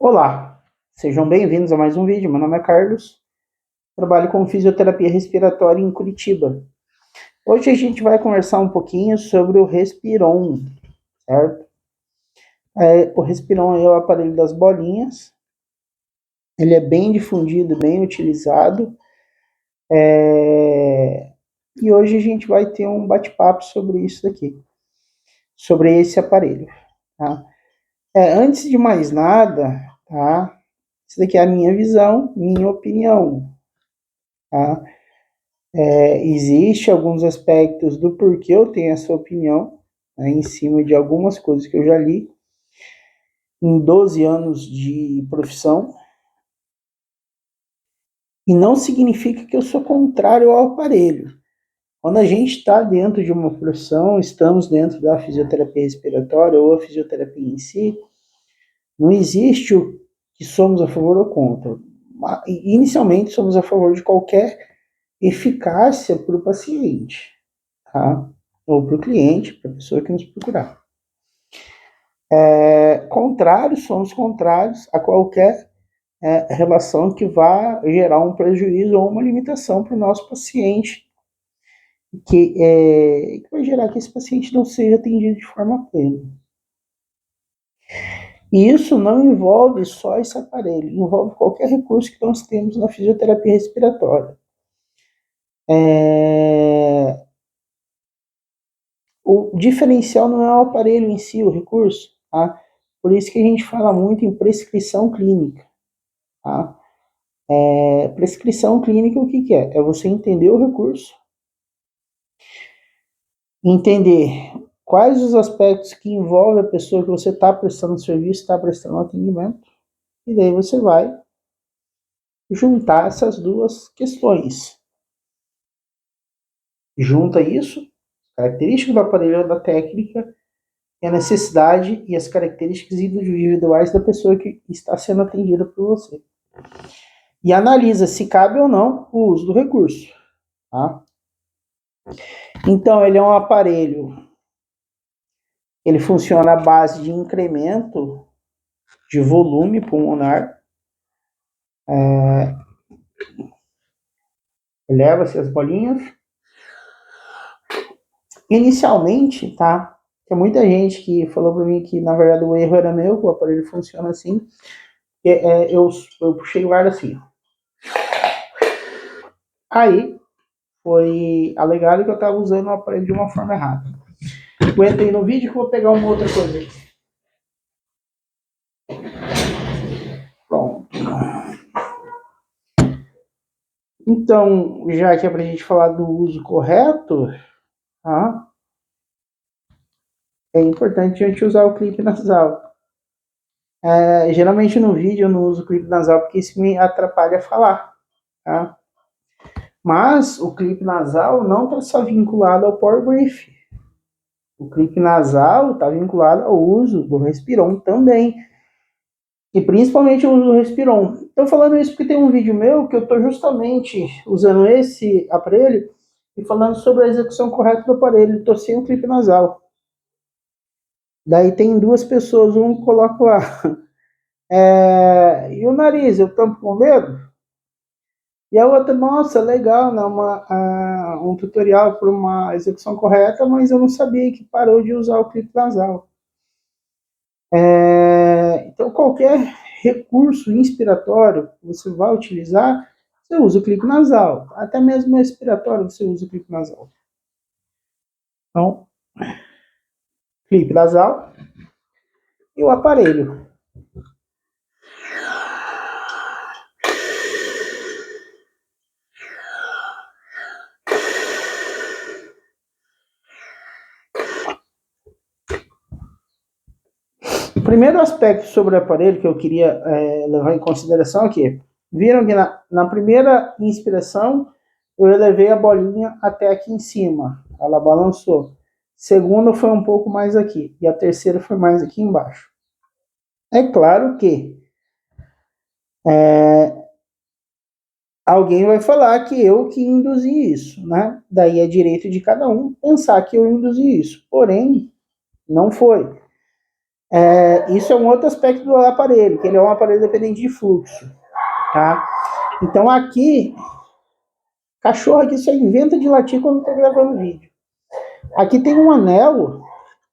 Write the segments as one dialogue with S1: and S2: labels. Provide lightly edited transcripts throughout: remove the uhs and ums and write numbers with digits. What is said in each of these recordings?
S1: Olá, sejam bem-vindos a mais um vídeo. Meu nome é Carlos, trabalho com fisioterapia respiratória em Curitiba. Hoje a gente vai conversar um pouquinho sobre o Respiron, certo? O Respiron é o aparelho das bolinhas, ele é bem difundido, bem utilizado, e hoje a gente vai ter um bate-papo sobre isso daqui, sobre esse aparelho, tá? Antes de mais nada, tá? Isso daqui é a minha visão, minha opinião, tá? Existe alguns aspectos do porquê eu tenho essa opinião, né, em cima de algumas coisas que eu já li em 12 anos de profissão, e não significa que eu sou contrário ao aparelho. Quando a gente está dentro de uma profissão, estamos dentro da fisioterapia respiratória ou a fisioterapia em si, não existe o que somos a favor ou contra. Inicialmente, somos a favor de qualquer eficácia para o paciente, tá? Ou para o cliente, para a pessoa que nos procurar. Contrários, somos contrários a qualquer relação que vá gerar um prejuízo ou uma limitação para o nosso paciente, que vai gerar que esse paciente não seja atendido de forma plena. E isso não envolve só esse aparelho, envolve qualquer recurso que nós temos na fisioterapia respiratória. O diferencial não é o aparelho em si, o recurso, tá? Por isso que a gente fala muito em prescrição clínica, tá? Prescrição clínica, o que é? É você entender o recurso, entender quais os aspectos que envolvem a pessoa que você está prestando serviço, está prestando atendimento, e daí você vai juntar essas duas questões. Junta isso, características do aparelho da técnica, e a necessidade e as características individuais da pessoa que está sendo atendida por você. E analisa se cabe ou não o uso do recurso, tá? Então, ele é um aparelho, ele funciona à base de incremento de volume pulmonar, eleva-se as bolinhas. Inicialmente, tá? Tem muita gente que falou para mim que, na verdade, o erro era meu, que o aparelho funciona assim. Eu puxei o ar assim. Aí, foi alegado que eu estava usando o aparelho de uma forma errada. Aguenta aí no vídeo que eu vou pegar uma outra coisa aqui. Pronto. Então, já que é pra gente falar do uso correto, tá? É importante a gente usar o clipe nasal. Geralmente no vídeo eu não uso o clipe nasal porque isso me atrapalha a falar, tá? Mas o clipe nasal não está só vinculado ao Power Brief. O clipe nasal está vinculado ao uso do Respiron também. E principalmente o uso do Respiron. Estou falando isso porque tem um vídeo meu que eu estou justamente usando esse aparelho e falando sobre a execução correta do aparelho. Estou sem o clipe nasal. Daí tem duas pessoas, um coloca lá. E o nariz, eu tampo com o dedo? E a outra, nossa, legal, né? Um tutorial para uma execução correta, mas eu não sabia que parou de usar o clipe nasal. Então, qualquer recurso inspiratório que você vai utilizar, você usa o clipe nasal. Até mesmo expiratório você usa o clipe nasal. Então, clipe nasal e o aparelho. O primeiro aspecto sobre o aparelho que eu queria levar em consideração aqui, viram que na primeira inspiração eu elevei a bolinha até aqui em cima, ela balançou. Segunda foi um pouco mais aqui e a terceira foi mais aqui embaixo. É claro que alguém vai falar que eu que induzi isso, né? Daí é direito de cada um pensar que eu induzi isso. Porém, não foi. Isso é um outro aspecto do aparelho, que ele é um aparelho dependente de fluxo, tá? Então aqui, cachorro aqui só inventa de latir quando tá gravando vídeo. Aqui tem um anel,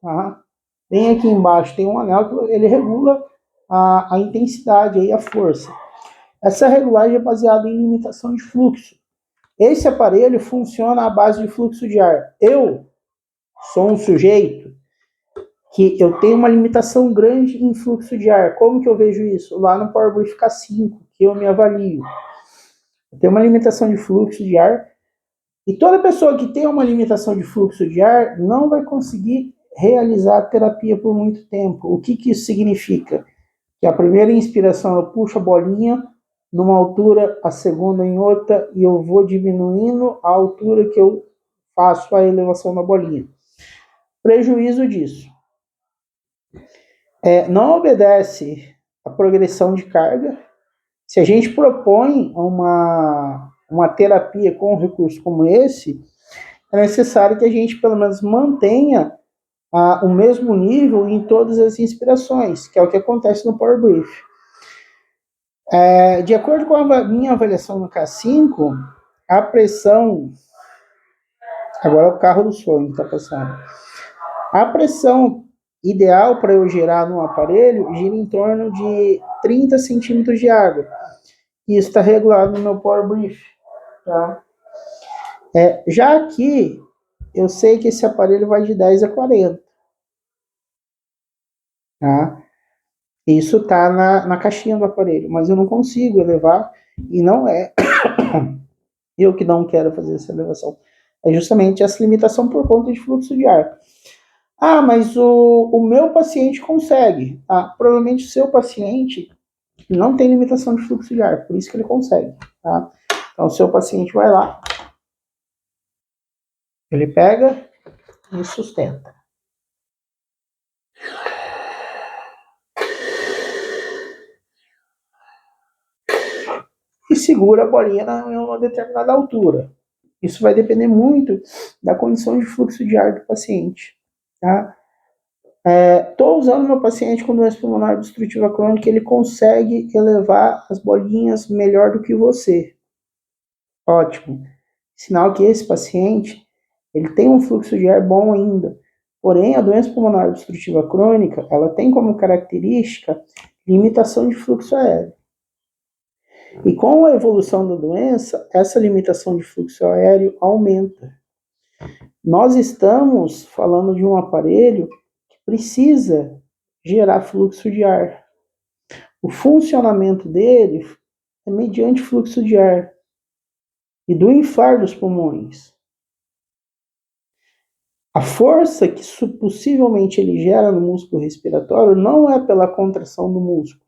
S1: tá? Bem aqui embaixo tem um anel que ele regula a intensidade e a força. Essa regulagem é baseada em limitação de fluxo. Esse aparelho funciona à base de fluxo de ar. Eu sou um sujeito que eu tenho uma limitação grande em fluxo de ar. Como que eu vejo isso? Lá no Power Brief K5, que eu me avalio. Eu tenho uma limitação de fluxo de ar. E toda pessoa que tem uma limitação de fluxo de ar não vai conseguir realizar a terapia por muito tempo. O que isso significa? Que a primeira inspiração eu puxo a bolinha numa altura, a segunda em outra, e eu vou diminuindo a altura que eu faço a elevação da bolinha. Prejuízo disso. Não obedece a progressão de carga. Se a gente propõe uma terapia com um recurso como esse, é necessário que a gente pelo menos mantenha o mesmo nível em todas as inspirações, que é o que acontece no Power Brief. De acordo com a minha avaliação no K5, a pressão... Agora é o carro do sonho que está passando. A pressão ideal para eu gerar no aparelho gira em torno de 30 centímetros de água. Isso está regulado no meu Power Brief. Tá? Já aqui, eu sei que esse aparelho vai de 10 a 40. Tá? Isso está na caixinha do aparelho, mas eu não consigo elevar, e não é eu que não quero fazer essa elevação. É justamente essa limitação por conta de fluxo de ar. Mas o meu paciente consegue. Provavelmente o seu paciente não tem limitação de fluxo de ar, por isso que ele consegue. Tá? Então, o seu paciente vai lá, ele pega e sustenta. E segura a bolinha em uma determinada altura. Isso vai depender muito da condição de fluxo de ar do paciente. Tá? Estou usando meu paciente com doença pulmonar obstrutiva crônica, ele consegue elevar as bolinhas melhor do que você. Ótimo. Sinal que esse paciente, ele tem um fluxo de ar bom ainda. Porém, a doença pulmonar obstrutiva crônica, ela tem como característica limitação de fluxo aéreo. E com a evolução da doença, essa limitação de fluxo aéreo aumenta. Nós estamos falando de um aparelho que precisa gerar fluxo de ar. O funcionamento dele é mediante fluxo de ar e do inflar dos pulmões. A força que possivelmente ele gera no músculo respiratório não é pela contração do músculo,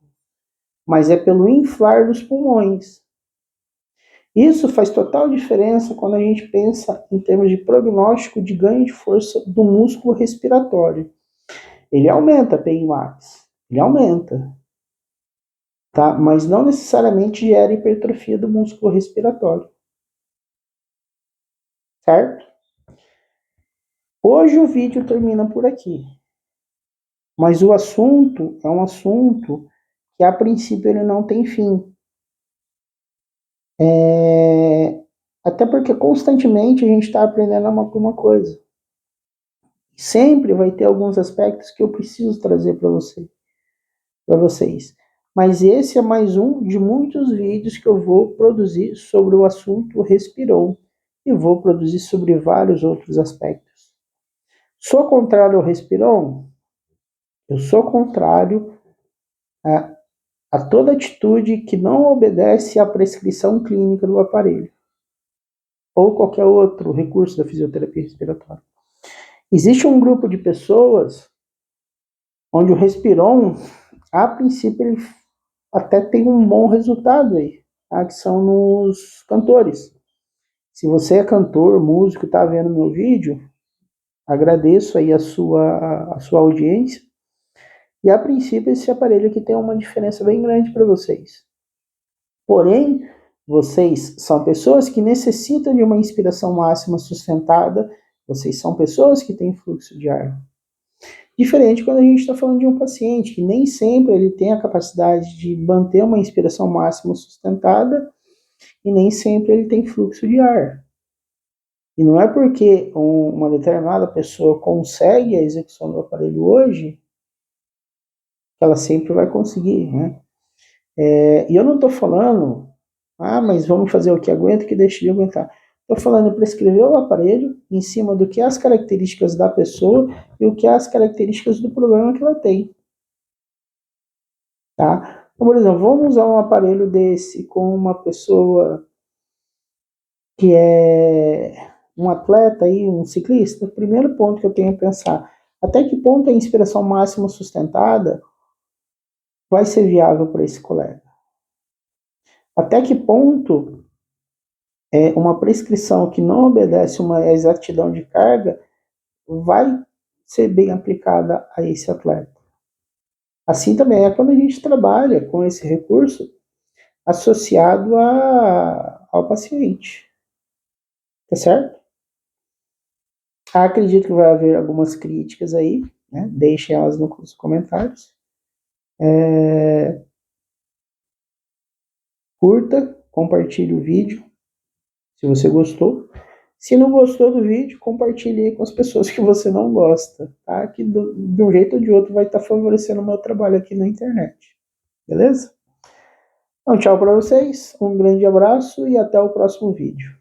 S1: mas é pelo inflar dos pulmões. Isso faz total diferença quando a gente pensa em termos de prognóstico de ganho de força do músculo respiratório. Ele aumenta a PI max, ele aumenta, tá? Mas não necessariamente gera hipertrofia do músculo respiratório. Certo? Hoje o vídeo termina por aqui. Mas o assunto é um assunto que a princípio ele não tem fim. Até porque constantemente a gente está aprendendo uma coisa. Sempre vai ter alguns aspectos que eu preciso trazer para vocês. Mas esse é mais um de muitos vídeos que eu vou produzir sobre o assunto Respirou. E vou produzir sobre vários outros aspectos. Sou contrário ao Respirou? Eu sou contrário a toda atitude que não obedece à prescrição clínica do aparelho ou qualquer outro recurso da fisioterapia respiratória. Existe um grupo de pessoas onde o Respiron, a princípio, ele até tem um bom resultado aí, tá? Que são nos cantores. Se você é cantor, músico e está vendo meu vídeo, agradeço aí a sua audiência. E a princípio esse aparelho aqui tem uma diferença bem grande para vocês. Porém, vocês são pessoas que necessitam de uma inspiração máxima sustentada, vocês são pessoas que têm fluxo de ar. Diferente quando a gente está falando de um paciente que nem sempre ele tem a capacidade de manter uma inspiração máxima sustentada e nem sempre ele tem fluxo de ar. E não é porque uma determinada pessoa consegue a execução do aparelho hoje que ela sempre vai conseguir, né? E eu não estou falando, mas vamos fazer o que aguenta, o que deixa de aguentar. Estou falando para escrever o aparelho em cima do que é as características da pessoa e o que é as características do problema que ela tem. Tá? Então, por exemplo, vamos usar um aparelho desse com uma pessoa que é um atleta, aí, um ciclista. O primeiro ponto que eu tenho a pensar, até que ponto a inspiração máxima sustentada vai ser viável para esse colega? Até que ponto uma prescrição que não obedece uma exatidão de carga vai ser bem aplicada a esse atleta? Assim também é quando a gente trabalha com esse recurso associado ao paciente. Tá certo? Acredito que vai haver algumas críticas aí, né? Deixem elas nos comentários. Curta, compartilhe o vídeo, se você gostou. Se não gostou do vídeo, compartilhe aí com as pessoas que você não gosta, tá? Que de um jeito ou de outro vai estar favorecendo o meu trabalho aqui na internet. Beleza? Então, tchau para vocês, um grande abraço e até o próximo vídeo.